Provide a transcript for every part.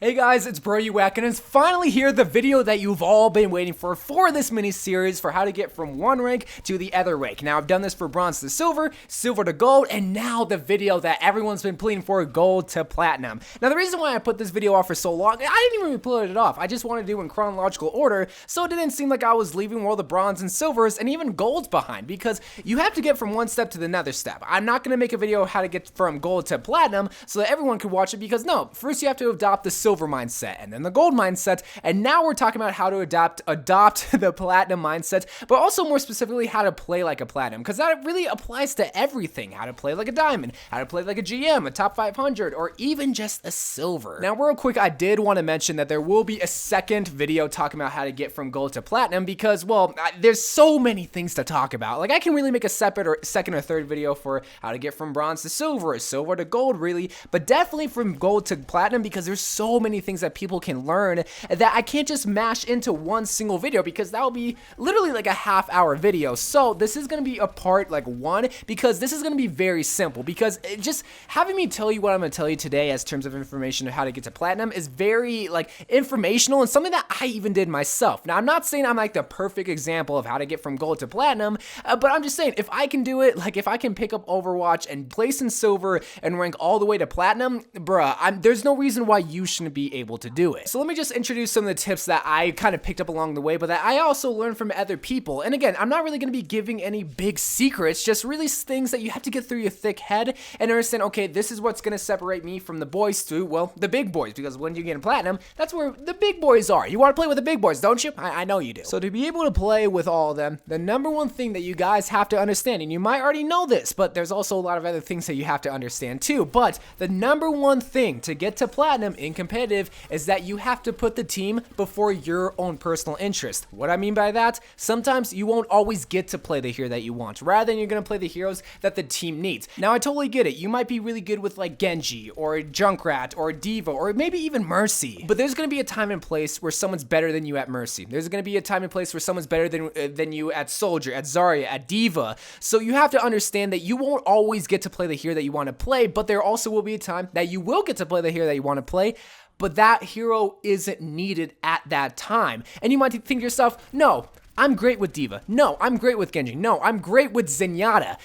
Hey guys, it's Bro You Whack, and it's finally here, the video that you've all been waiting for this mini-series for how to get from one rank to the other rank. Now, I've done this for bronze to silver, silver to gold, and now the video that everyone's been pleading for, gold to platinum. Now, the reason why I put this video off for so long, I didn't even really put it off. I just wanted to do it in chronological order, so it didn't seem like I was leaving all the bronze and silvers and even golds behind, because you have to get from one step to the another step. I'm not going to make a video how to get from gold to platinum so that everyone could watch it, because no, first you have to adopt the silver mindset and then the gold mindset, and now we're talking about how to adopt the platinum mindset, but also more specifically how to play like a platinum, because that really applies to everything. How to play like a diamond, how to play like a GM, a top 500, or even just a silver. Now, real quick, I did want to mention that there will be a second video talking about how to get from gold to platinum, because, well, there's so many things to talk about. Like, I can really make a separate or second or third video for how to get from bronze to silver, or silver to gold, really, but definitely from gold to platinum, because there's so many things that people can learn that I can't just mash into one single video, because that will be literally like a half-hour video. So this is going to be a part like one, because this is going to be very simple, because just having me tell you what I'm going to tell you today as terms of information of how to get to platinum is very like informational and something that I even did myself. Now, I'm not saying I'm like the perfect example of how to get from gold to platinum, but I'm just saying if I can do it, like if I can pick up Overwatch and place in silver and rank all the way to platinum, bruh, there's no reason why you shouldn't be able to do it. So let me just introduce some of the tips that I kind of picked up along the way, but that I also learned from other people. And again, I'm not really going to be giving any big secrets, just really things that you have to get through your thick head and understand, okay, this is what's going to separate me from the boys to, well, the big boys, because when you get in platinum, that's where the big boys are. You want to play with the big boys, don't you? I know you do. So to be able to play with all of them, the number one thing that you guys have to understand, and you might already know this, but there's also a lot of other things that you have to understand too, but the number one thing to get to platinum in competitive is that you have to put the team before your own personal interest. What I mean by that, sometimes you won't always get to play the hero that you want. Rather than you're going to play the heroes that the team needs. Now, I totally get it. You might be really good with like Genji or Junkrat or Diva or maybe even Mercy. But there's going to be a time and place where someone's better than you at Mercy. There's going to be a time and place where someone's better than you at Soldier, at Zarya, at Diva. So you have to understand that you won't always get to play the hero that you want to play, but there also will be a time that you will get to play the hero that you want to play, but that hero isn't needed at that time. And you might think to yourself, no, I'm great with Diva. No, I'm great with Genji. No, I'm great with Zenyatta.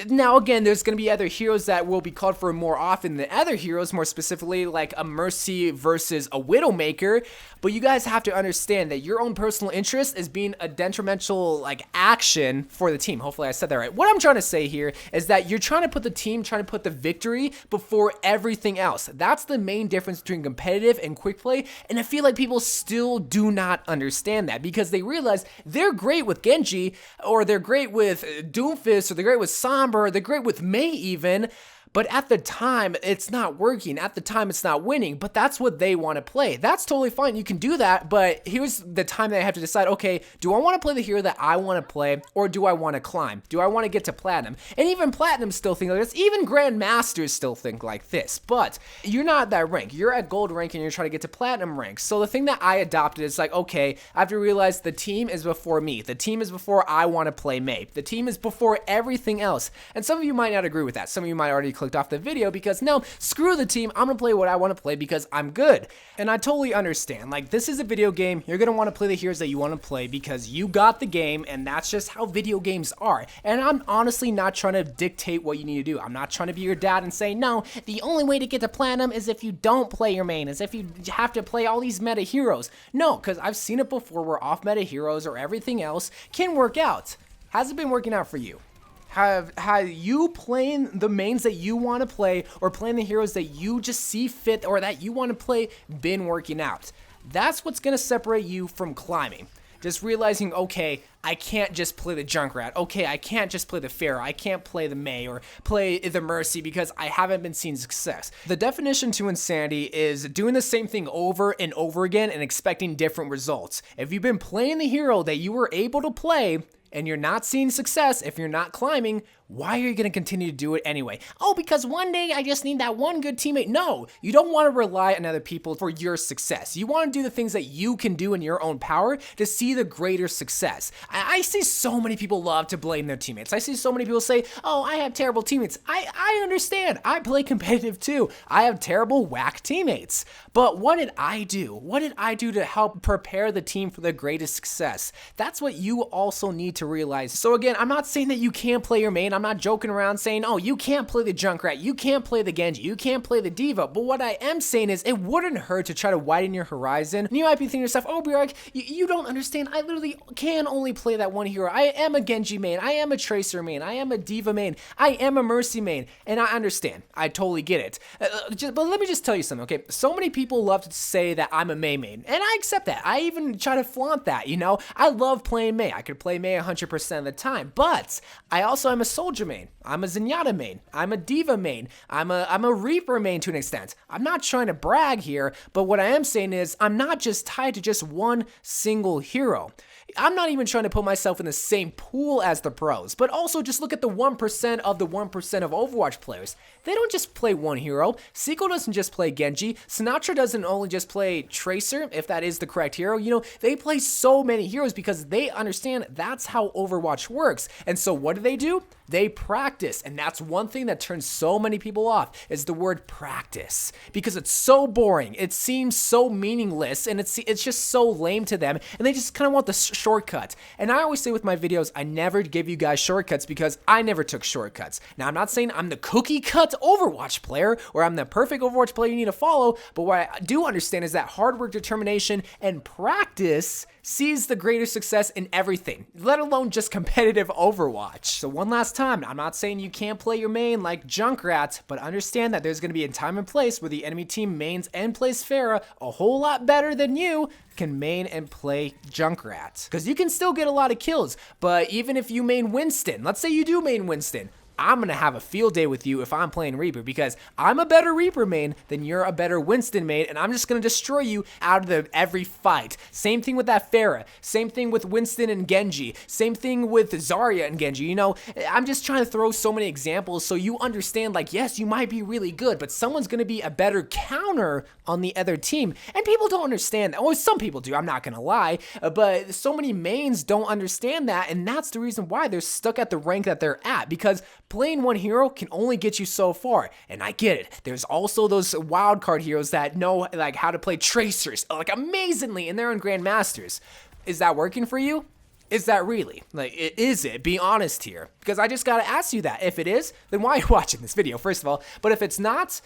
Now, again, there's going to be other heroes that will be called for more often than other heroes, more specifically like a Mercy versus a Widowmaker. But you guys have to understand that your own personal interest is being a detrimental like action for the team. Hopefully I said that right. What I'm trying to say here is that you're trying to put the team, trying to put the victory before everything else. That's the main difference between competitive and quick play. And I feel like people still do not understand that, because they realize they're great with Genji, or they're great with Doomfist, or they're great with Sombra, or they're great with Mei even, but at the time, it's not working. At the time, it's not winning, but that's what they want to play. That's totally fine. You can do that, but here's the time that I have to decide, okay, do I want to play the hero that I want to play, or do I want to climb? Do I want to get to platinum? And even platinum still think like this. Even grandmasters still think like this, but you're not at that rank. You're at gold rank, and you're trying to get to platinum rank. So the thing that I adopted is like, okay, I have to realize the team is before me. The team is before I want to play Mei. The team is before everything else. And some of you might not agree with that. Some of you might already clicked off the video because, no, screw the team, I'm gonna play what I want to play because I'm good. And I totally understand, like, this is a video game. You're gonna want to play the heroes that you want to play because you got the game, and that's just how video games are. And I'm honestly not trying to dictate what you need to do. I'm not trying to be your dad and say, no, the only way to get to platinum is if you don't play your main, is if you have to play all these meta heroes. No, because I've seen it before where off meta heroes or everything else can work out. Has it been working out for you? Have you playing the mains that you want to play, or playing the heroes that you just see fit or that you want to play, been working out? That's what's going to separate you from climbing. Just realizing, okay, I can't just play the Junkrat. Okay, I can't just play the Pharah. I can't play the Mei or play the Mercy because I haven't been seeing success. The definition to insanity is doing the same thing over and over again and expecting different results. If you've been playing the hero that you were able to play, and you're not seeing success, if you're not climbing, why are you going to continue to do it anyway? Oh, because one day I just need that one good teammate. No, you don't want to rely on other people for your success. You want to do the things that you can do in your own power to see the greater success. I see so many people love to blame their teammates. I see so many people say, oh, I have terrible teammates. I understand. I play competitive too. I have terrible whack teammates. But what did I do? What did I do to help prepare the team for the greatest success? That's what you also need to realize. So again, I'm not saying that you can't play your main. I'm not joking around saying, oh, you can't play the Junkrat, you can't play the Genji, you can't play the Diva. But what I am saying is it wouldn't hurt to try to widen your horizon. And you might be thinking to yourself, oh, Bjork, you don't understand. I literally can only play that one hero. I am a Genji main. I am a Tracer main. I am a Diva main. I am a Mercy main. And I understand. I totally get it. But let me just tell you something, okay? So many people love to say that I'm a Mei main. And I accept that. I even try to flaunt that, you know? I love playing Mei. I could play Mei 100% of the time. But I also am a Soldier main. I'm a Zenyatta main. I'm a Diva main. I'm a Reaper main to an extent. I'm not trying to brag here, but what I am saying is I'm not just tied to just one single hero. I'm not even trying to put myself in the same pool as the pros, but also just look at the 1% of the 1% of Overwatch players. They don't just play one hero. Seiko doesn't just play Genji. Sinatra doesn't only just play Tracer, if that is the correct hero. You know, they play so many heroes because they understand that's how Overwatch works. And so what do? They practice, and that's one thing that turns so many people off is the word practice, because it's so boring, it seems so meaningless, and it's just so lame to them, and they just kind of want the shortcut. And I always say with my videos, I never give you guys shortcuts because I never took shortcuts. Now, I'm not saying I'm the cookie cut Overwatch player or I'm the perfect Overwatch player you need to follow, but what I do understand is that hard work, determination, and practice sees the greater success in everything, let alone just competitive Overwatch. So one last time, I'm not saying you can't play your main like Junkrat, but understand that there's going to be a time and place where the enemy team mains and plays Pharah a whole lot better than you can main and play Junkrat. Because you can still get a lot of kills, but even if you main Winston, let's say you do main Winston, I'm going to have a field day with you if I'm playing Reaper because I'm a better Reaper main than you're a better Winston main, and I'm just going to destroy you out of every fight. Same thing with that Pharah. Same thing with Winston and Genji. Same thing with Zarya and Genji. You know, I'm just trying to throw so many examples so you understand, like, yes, you might be really good, but someone's going to be a better counter on the other team. And people don't understand that. Well, some people do, I'm not going to lie, but so many mains don't understand that, and that's the reason why they're stuck at the rank that they're at, because playing one hero can only get you so far, and I get it. There's also those wildcard heroes that know like how to play Tracers like amazingly, and they're in Grandmasters. Is that working for you? Is that really? Like, is it? Be honest here, because I just gotta ask you that. If it is, then why are you watching this video, first of all? But if it's not,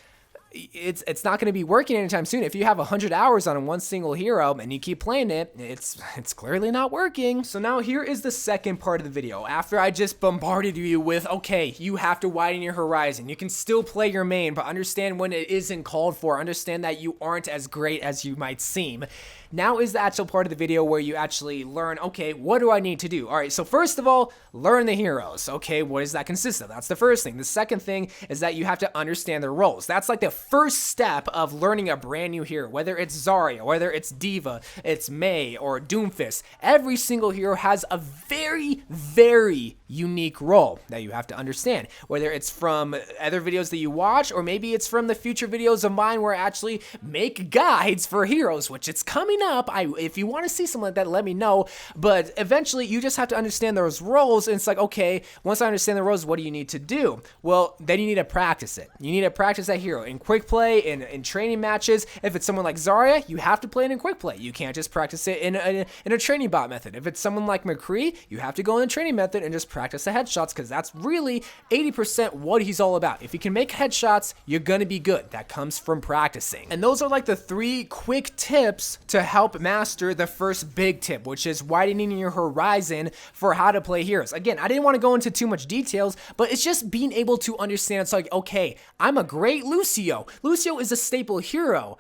it's not going to be working anytime soon. If you have 100 hours on one single hero and you keep playing it, it's clearly not working. So now here is the second part of the video. After I just bombarded you with, okay, you have to widen your horizon. You can still play your main, but understand when it isn't called for. Understand that you aren't as great as you might seem. Now is the actual part of the video where you actually learn, okay, what do I need to do? All right, so first of all, learn the heroes. Okay, what does that consist of? That's the first thing. The second thing is that you have to understand their roles. That's like the first step of learning a brand new hero, whether it's Zarya, whether it's Diva, it's Mei, or Doomfist. Every single hero has a very, very unique role that you have to understand, whether it's from other videos that you watch, or maybe it's from the future videos of mine where I actually make guides for heroes, which it's coming up. If you want to see something like that, let me know. But eventually, you just have to understand those roles, and it's like, okay, once I understand the roles, what do you need to do? Well, then you need to practice it. You need to practice that hero in quick play, in training matches. If it's someone like Zarya, you have to play it in quick play. You can't just practice it in a training bot method. If it's someone like McCree, you have to go in the training method and just practice the headshots, because that's really 80% what he's all about. If you can make headshots, you're gonna be good. That comes from practicing. And those are like the 3 quick tips to help master the first big tip, which is widening your horizon for how to play heroes. Again, I didn't want to go into too much details, but it's just being able to understand. It's like, okay, I'm a great Lucio. Lucio is a staple hero.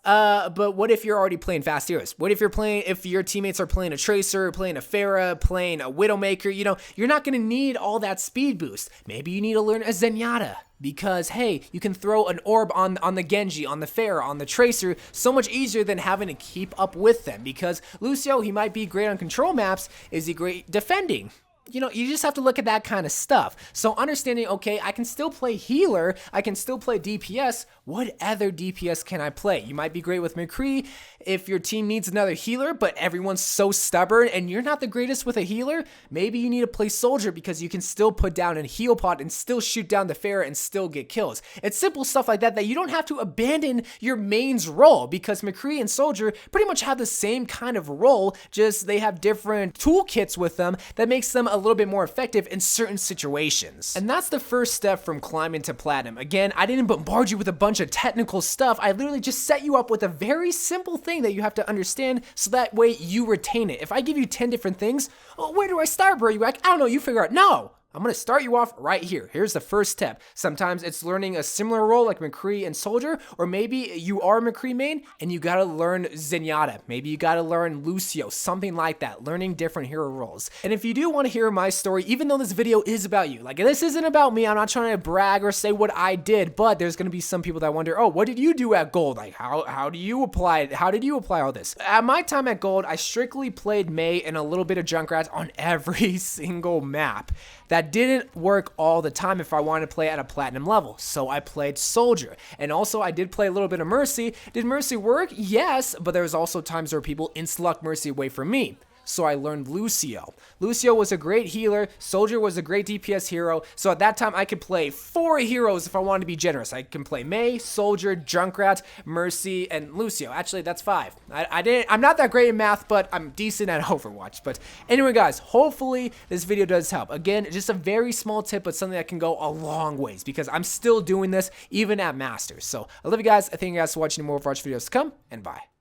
But what if you're already playing fast heroes? What if if your teammates are playing a Tracer, playing a Pharah, playing a Widowmaker? You know, you're not going to need all that speed boost. Maybe you need to learn a Zenyatta, because, hey, you can throw an orb on the Genji, on the Pharah, on the Tracer so much easier than having to keep up with them. Because Lucio, he might be great on control maps. Is he great defending? you know, you just have to look at that kind of stuff. So understanding, okay, I can still play healer, I can still play DPS. What other DPS can I play? You might be great with McCree if your team needs another healer, but everyone's so stubborn and you're not the greatest with a healer. Maybe you need to play soldier because you can still put down a heal pod and still shoot down the Pharah and still get kills. It's simple stuff like that you don't have to abandon your main's role, because McCree and soldier pretty much have the same kind of role, just they have different toolkits with them that makes them a little bit more effective in certain situations. And that's the first step from climbing to platinum. Again, I didn't bombard you with a bunch of technical stuff. I literally just set you up with a very simple thing that you have to understand so that way you retain it. If I give you 10 different things, oh, where do I start, bro? I don't know, you figure out. No! I'm going to start you off right here. Here's the first step. Sometimes it's learning a similar role like McCree and Soldier, or maybe you are McCree main and you got to learn Zenyatta. Maybe you got to learn Lucio, something like that, learning different hero roles. And if you do want to hear my story, even though this video is about you, like this isn't about me, I'm not trying to brag or say what I did, but there's going to be some people that wonder, oh, what did you do at Gold? Like how do you apply it? How did you apply all this? At my time at Gold, I strictly played Mei and a little bit of Junkrat on every single map. That didn't work all the time if I wanted to play at a platinum level, so I played Soldier. And also I did play a little bit of Mercy. Did Mercy work? Yes, but there was also times where people insta-luck Mercy away from me. So I learned Lucio. Lucio was a great healer, Soldier was a great DPS hero, so at that time I could play 4 heroes if I wanted to be generous. I can play Mei, Soldier, Junkrat, Mercy, and Lucio. Actually, that's 5. I'm not that great in math, but I'm decent at Overwatch. But anyway, guys, hopefully this video does help. Again, just a very small tip, but something that can go a long ways, because I'm still doing this even at Masters. So I love you guys. I thank you guys for watching more Overwatch videos to come, and bye.